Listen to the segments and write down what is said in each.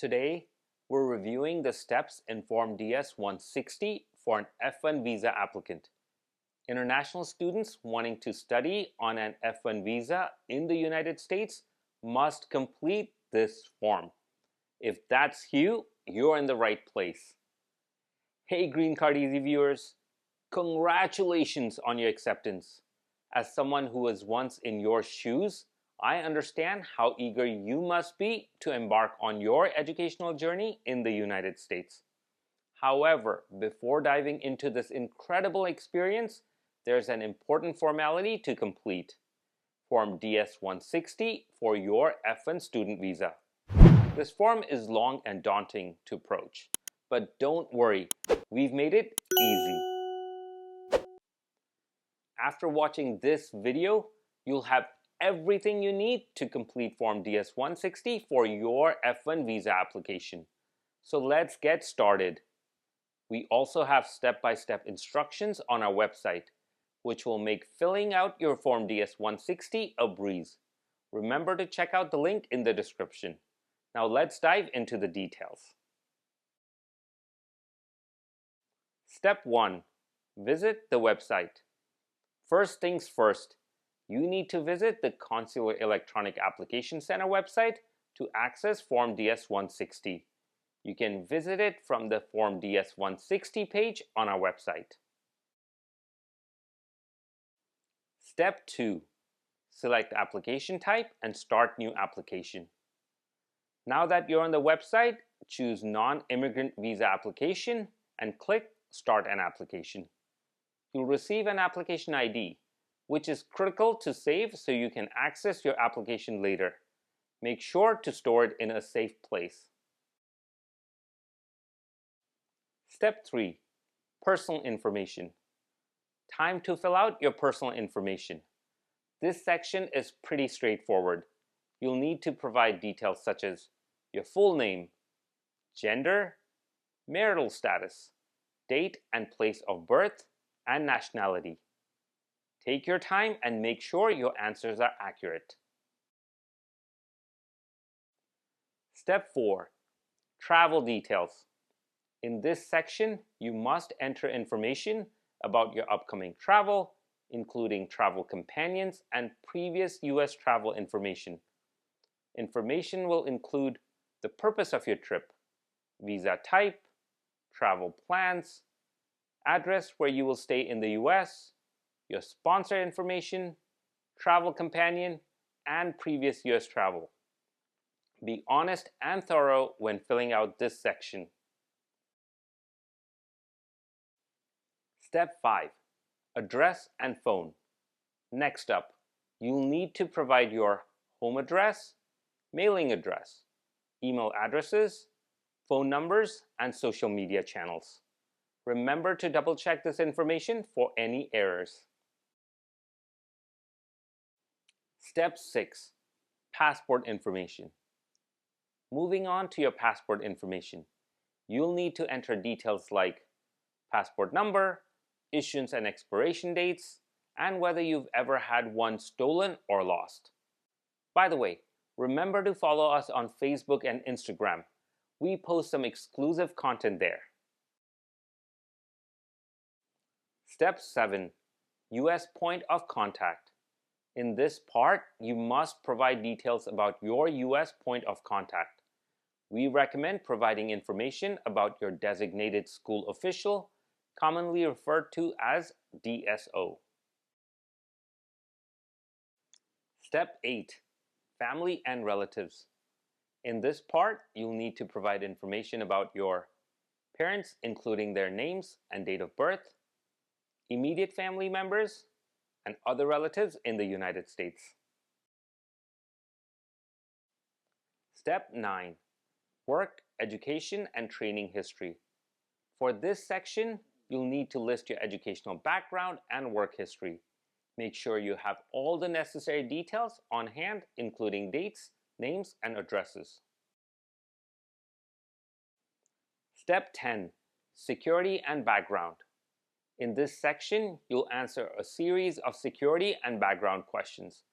Today, we're reviewing the steps in Form DS-160 for an F1 visa applicant. International students wanting to study on an F1 visa in the United States must complete this form. If that's you, you're in the right place. Hey Green Card Easy viewers, congratulations on your acceptance. As someone who was once in your shoes, I understand how eager you must be to embark on your educational journey in the United States. However, before diving into this incredible experience, there's an important formality to complete. Form DS-160 for your F1 student visa. This form is long and daunting to approach, but don't worry, we've made it easy. After watching this video, you'll have everything you need to complete Form DS-160 for your F1 visa application. So let's get started. We also have step-by-step instructions on our website, which will make filling out your Form DS-160 a breeze. Remember to check out the link in the description. Now let's dive into the details. Step 1. Visit the website. First things first, you need to visit the Consular Electronic Application Center website to access Form DS-160. You can visit it from the Form DS-160 page on our website. Step 2. Select application type and start new application. Now that you're on the website, choose Non-Immigrant Visa Application and click Start an Application. You'll receive an application ID, which is critical to save so you can access your application later. Make sure to store it in a safe place. Step 3. Personal information. Time to fill out your personal information. This section is pretty straightforward. You'll need to provide details such as your full name, gender, marital status, date and place of birth, and nationality. Take your time and make sure your answers are accurate. Step 4. Travel details. In this section, you must enter information about your upcoming travel, including travel companions and previous U.S. travel information. Information will include the purpose of your trip, visa type, travel plans, address where you will stay in the U.S., your sponsor information, travel companion, and previous U.S. travel. Be honest and thorough when filling out this section. Step 5. Address and phone. Next up, you'll need to provide your home address, mailing address, email addresses, phone numbers, and social media channels. Remember to double-check this information for any errors. Step 6. Passport information. Moving on to your passport information, you'll need to enter details like passport number, issuance and expiration dates, and whether you've ever had one stolen or lost. By the way, remember to follow us on Facebook and Instagram. We post some exclusive content there. Step 7. U.S. point of contact. In this part, you must provide details about your U.S. point of contact. We recommend providing information about your designated school official, commonly referred to as DSO. Step 8. Family and relatives. In this part, you'll need to provide information about your parents, including their names and date of birth, immediate family members, and other relatives in the United States. Step 9. Work, education, and training history. For this section, you'll need to list your educational background and work history. Make sure you have all the necessary details on hand, including dates, names, and addresses. Step 10. Security and background. In this section, you'll answer a series of security and background questions.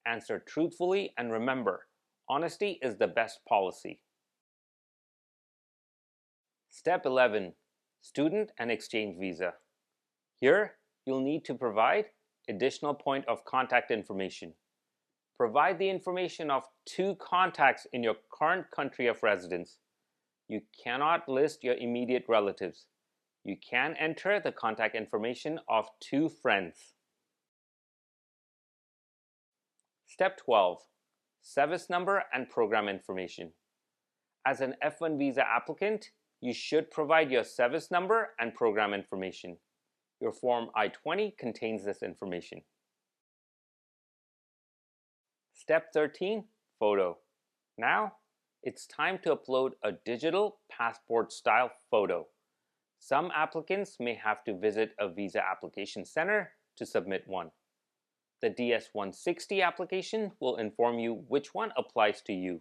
Answer truthfully and remember, honesty is the best policy. Step 11. Student and exchange visa. Here, you'll need to provide additional point of contact information. Provide the information of 2 contacts in your current country of residence. You cannot list your immediate relatives. You can enter the contact information of 2 friends. Step 12. SEVIS number and program information. As an F1 visa applicant, you should provide your SEVIS number and program information. Your Form I-20 contains this information. Step 13. Photo. Now, it's time to upload a digital passport-style photo. Some applicants may have to visit a visa application center to submit one. The DS-160 application will inform you which one applies to you.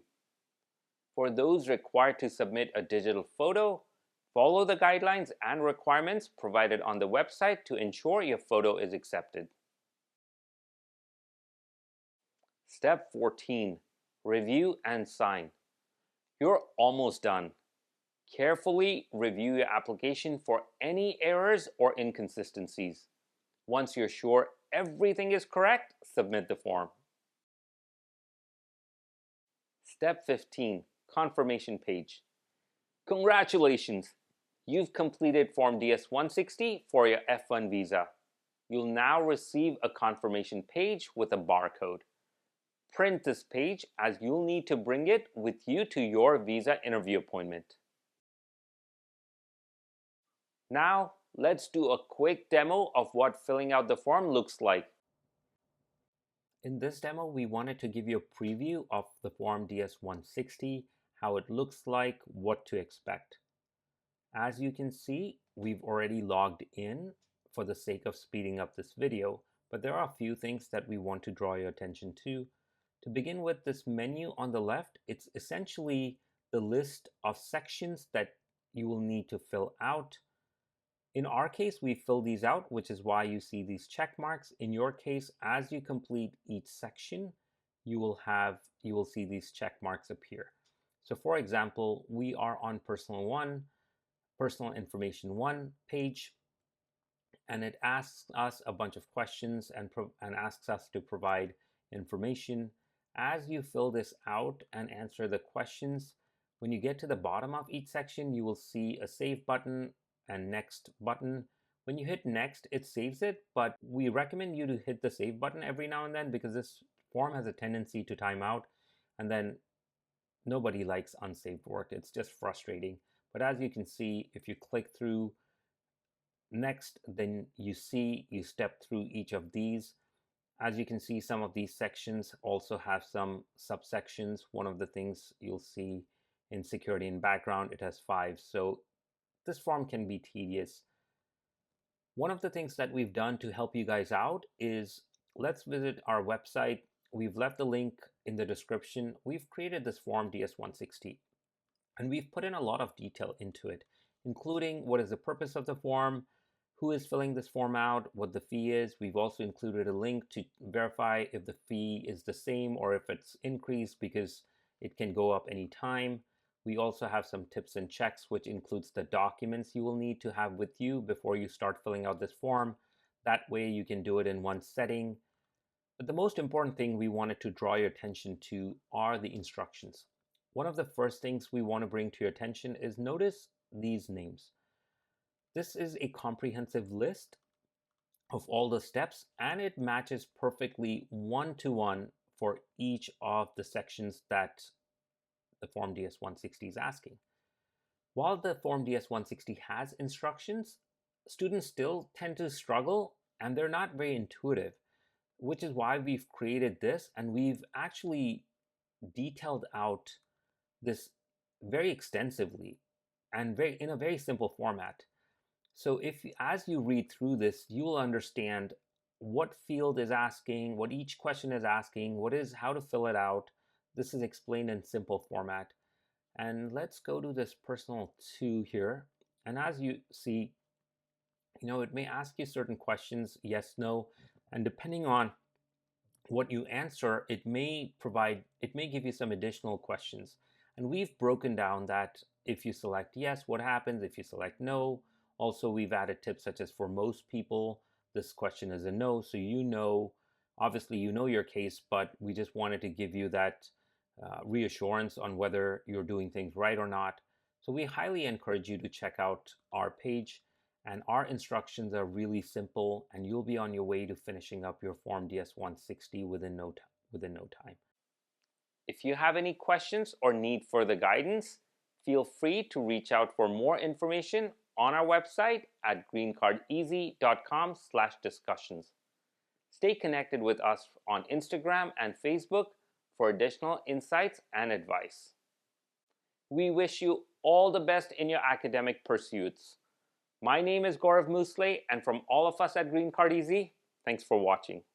For those required to submit a digital photo, follow the guidelines and requirements provided on the website to ensure your photo is accepted. Step 14. Review and sign. You're almost done. Carefully review your application for any errors or inconsistencies. Once you're sure everything is correct, submit the form. Step 15. Confirmation page. Congratulations! You've completed Form DS-160 for your F1 visa. You'll now receive a confirmation page with a barcode. Print this page as you'll need to bring it with you to your visa interview appointment. Now, let's do a quick demo of what filling out the form looks like. In this demo, we wanted to give you a preview of the Form DS-160, how it looks like, what to expect. As you can see, we've already logged in for the sake of speeding up this video, but there are a few things that we want to draw your attention to. To begin with, this menu on the left, it's essentially the list of sections that you will need to fill out. In our case, we fill these out, which is why you see these check marks. In your case, as you complete each section, you will see these check marks appear. So for example, we are on personal information 1 page, and it asks us a bunch of questions and asks us to provide information. As you fill this out and answer the questions, when you get to the bottom of each section, you will see a save button and next button. When you hit next, it saves it, but we recommend you to hit the save button every now and then because this form has a tendency to time out, and then nobody likes unsaved work. It's just frustrating. But as you can see, if you click through next, then you step through each of these. As you can see, some of these sections also have some subsections. One of the things you'll see in security and background, it has 5. So this form can be tedious. One of the things that we've done to help you guys out is let's visit our website. We've left the link in the description. We've created this form DS-160, and we've put in a lot of detail into it, including what is the purpose of the form, who is filling this form out, what the fee is. We've also included a link to verify if the fee is the same or if it's increased, because it can go up anytime. We also have some tips and checks, which includes the documents you will need to have with you before you start filling out this form. That way you can do it in one setting. But the most important thing we wanted to draw your attention to are the instructions. One of the first things we want to bring to your attention is notice these names. This is a comprehensive list of all the steps, and it matches perfectly one-to-one for each of the sections that the Form DS-160 is asking. While the Form DS-160 has instructions, students still tend to struggle and they're not very intuitive, which is why we've created this, and we've actually detailed out this very extensively and in a very simple format. So as you read through this, you will understand what field is asking, what each question is asking, how to fill it out. This is explained in simple format. And let's go to this personal 2 here. And as you see, it may ask you certain questions, yes, no, and depending on what you answer, it may give you some additional questions. And we've broken down that if you select yes, what happens? If you select no. Also, we've added tips such as for most people, this question is a no. So you know, obviously you know your case, but we just wanted to give you that reassurance on whether you're doing things right or not. So we highly encourage you to check out our page, and our instructions are really simple, and you'll be on your way to finishing up your Form DS-160 within no time. If you have any questions or need further guidance, feel free to reach out for more information on our website at greencardeasy.com/discussions. Stay connected with us on Instagram and Facebook for additional insights and advice. We wish you all the best in your academic pursuits. My name is Gaurav Moosle, and from all of us at Green Card Easy, thanks for watching.